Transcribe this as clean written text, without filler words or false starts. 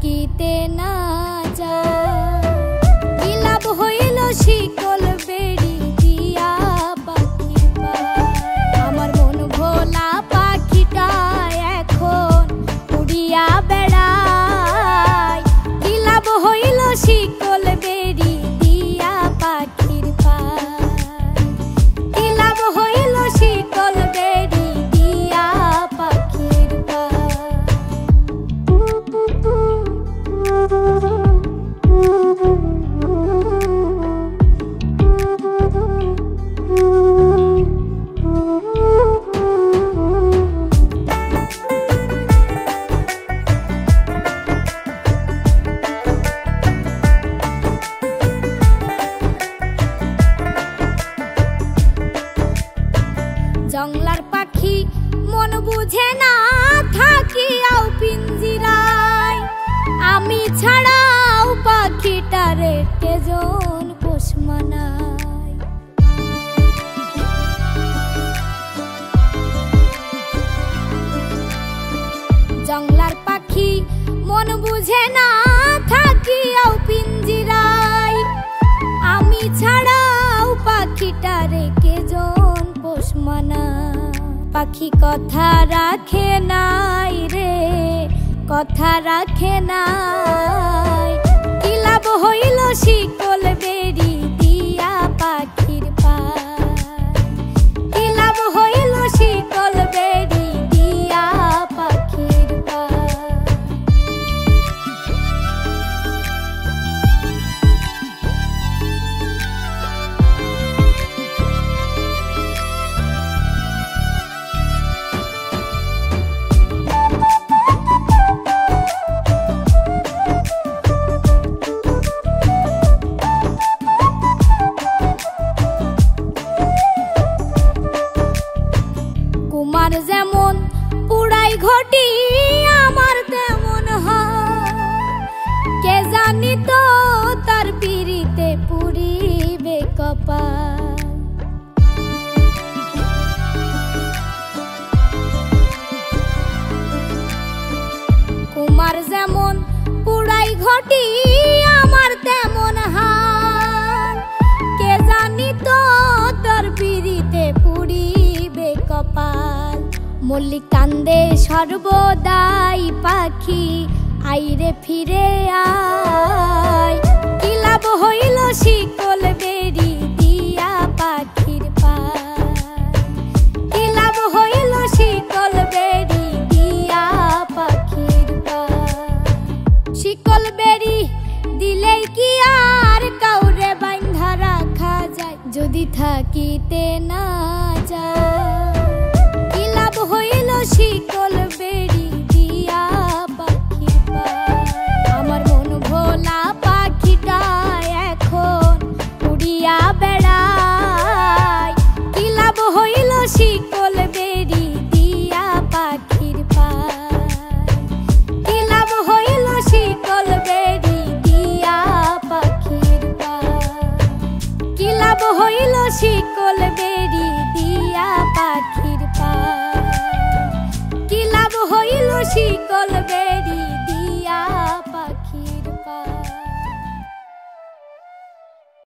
থাকিতে না যায়। কি লাভ হইল শিকল বেড়ি দিয়া পাখির পায়। আমার মন ভোলা পাখিটা এখন উড়িয়া বেড়ায়। কি লাভ হইল শিকল বেড়ি দিয়া পাখির পায়। কি লাভ হইল শিকল বেড়ি দিয়া পাখির পায়। জংলার পাখি মন বুঝে না থাকিয়াও পিঞ্জিরায়। আমি ছাড়াও পাখিটারে কেজন পোষ মানায়। জংলার পাখি মন বুঝে না থাকিয়াও পিঞ্জিরায়। আমি ছাড়াও পাখিটারে কেজন পোষ মানায়। পাখি কথা রাখে নাই রে, কথা রাখে নাই। কি লাভ হইল শিকল বেড়ি দিয়া পাখির পায়। কি লাভ হইল শিকল বেড়ি দিয়া পাখির পায়। কুমার যেমন পুড়াই ঘটি আমার তেমন হয়। কে জানি তো তার পিরিতে পুরিবে কপাল। কুমার যেমন পুড়াই ঘটি আমার তেমন হয়। কে জানি তো তার পিরিতে পুরিবে কপাল। মল্লিক কান্দে সর্বদাই পাখি আইরে ফিরে আয়। কি লাভ হইল শিকল বেড়ি দিয়া পাখির পায়। কি লাভ হইল শিকল বেড়ি দিয়া পাখির পায়। শিকল বেড়ি দিলেই কি আর কাউরে বাঁধা রাখা যায়। যদি থাকিতে না যায়। কি লাভ হইল শিকল বেড়ি দিয়া পাখির পায়। আমার মন ভোলা পাখিটা এখন উড়িয়া বেড়ায়। কি লাভ হইল শিকল বেড়ি দিয়া পাখির পায়। কি লাভ হইল শিকল বেড়ি দিয়া পাখির পায়। কি লাভ হইল শিকল বেড়ি দিয়া পাখির পায়। কি লাভ হইল শিকল বেড়ি।